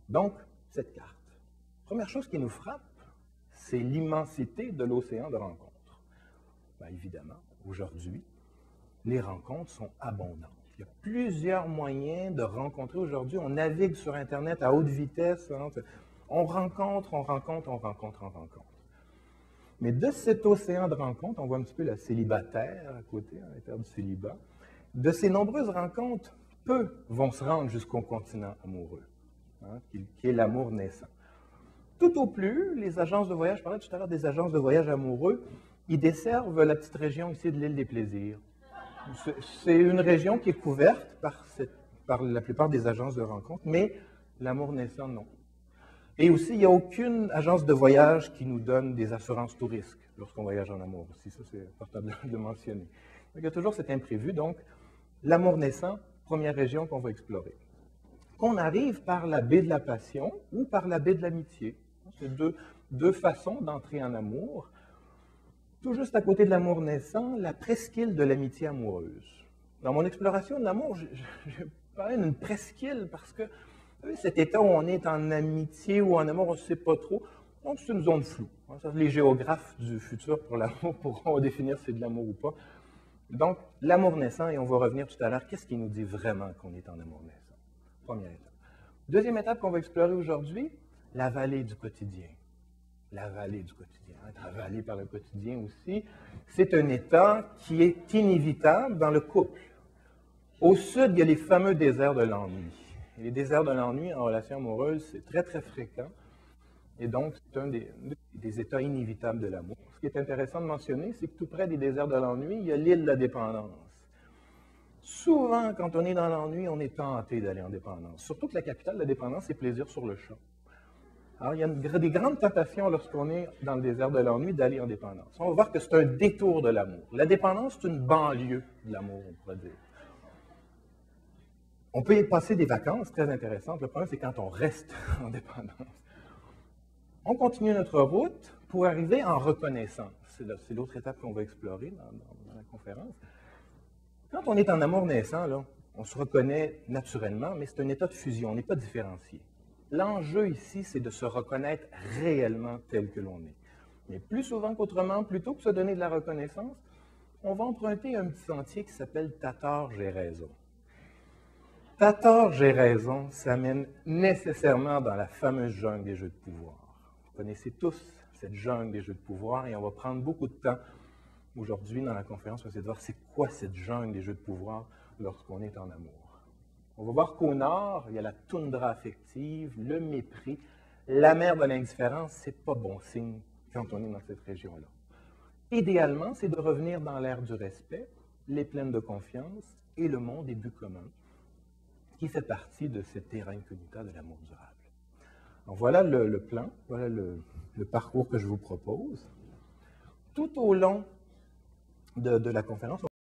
Donc, cette carte. Première chose qui nous frappe, c'est l'immensité de l'océan de rencontres. Bien, évidemment, aujourd'hui, les rencontres sont abondantes. Il y a plusieurs moyens de rencontrer aujourd'hui. On navigue sur Internet à haute vitesse. Hein. On rencontre, on rencontre, on rencontre, on rencontre. Mais de cet océan de rencontres, on voit un petit peu la célibataire à côté, à l'intérieur du célibat. De ces nombreuses rencontres, peu vont se rendre jusqu'au continent amoureux, hein, qui est l'amour naissant. Tout au plus, les agences de voyage, je parlais tout à l'heure des agences de voyage amoureux, ils desservent la petite région ici de l'île des Plaisirs. C'est une région qui est couverte par la plupart des agences de rencontres, mais l'amour naissant, non. Et aussi, il n'y a aucune agence de voyage qui nous donne des assurances tout risque lorsqu'on voyage en amour. Aussi, ça, c'est important de le mentionner. Donc, il y a toujours cet imprévu. Donc, l'amour naissant, première région qu'on va explorer. Qu'on arrive par la baie de la passion ou par la baie de l'amitié. C'est deux façons d'entrer en amour. Tout juste à côté de l'amour naissant, la presqu'île de l'amitié amoureuse. Dans mon exploration de l'amour, je parlais d'une presqu'île parce que cet état où on est en amitié ou en amour, on ne sait pas trop. Donc, c'est une zone floue. Les géographes du futur pour l'amour pourront définir si c'est de l'amour ou pas. Donc, l'amour naissant, et on va revenir tout à l'heure, qu'est-ce qui nous dit vraiment qu'on est en amour naissant? Première étape. Deuxième étape qu'on va explorer aujourd'hui, la vallée du quotidien. La vallée du quotidien, être avalé par le quotidien aussi, c'est un état qui est inévitable dans le couple. Au sud, il y a les fameux déserts de l'ennui. Et les déserts de l'ennui en relation amoureuse, c'est très, très fréquent. Et donc, c'est un des états inévitables de l'amour. Ce qui est intéressant de mentionner, c'est que tout près des déserts de l'ennui, il y a l'île de la dépendance. Souvent, quand on est dans l'ennui, on est tenté d'aller en dépendance. Surtout que la capitale de la dépendance, c'est plaisir sur le champ. Alors, il y a des grandes tentations lorsqu'on est dans le désert de l'ennui d'aller en dépendance. On va voir que c'est un détour de l'amour. La dépendance, c'est une banlieue de l'amour, on pourrait dire. On peut y passer des vacances très intéressantes. Le problème, c'est quand on reste en dépendance. On continue notre route pour arriver en reconnaissance. C'est l'autre étape qu'on va explorer dans la conférence. Quand on est en amour naissant, là, on se reconnaît naturellement, mais c'est un état de fusion, on n'est pas différencié. L'enjeu ici, c'est de se reconnaître réellement tel que l'on est. Mais plus souvent qu'autrement, plutôt que de se donner de la reconnaissance, on va emprunter un petit sentier qui s'appelle « T'as tort, j'ai raison ». « T'as tort, j'ai raison » ça mène nécessairement dans la fameuse jungle des jeux de pouvoir. Vous connaissez tous cette jungle des jeux de pouvoir et on va prendre beaucoup de temps aujourd'hui dans la conférence pour essayer de voir c'est quoi cette jungle des jeux de pouvoir lorsqu'on est en amour. On va voir qu'au nord, il y a la toundra affective, le mépris, la mer de l'indifférence, c'est pas bon signe quand on est dans cette région-là. Idéalement, c'est de revenir dans l'ère du respect, les plaines de confiance et le monde des buts communs, qui fait partie de cet terrain incognita de l'amour durable. Donc voilà le plan, voilà le parcours que je vous propose. Tout au long de la conférence,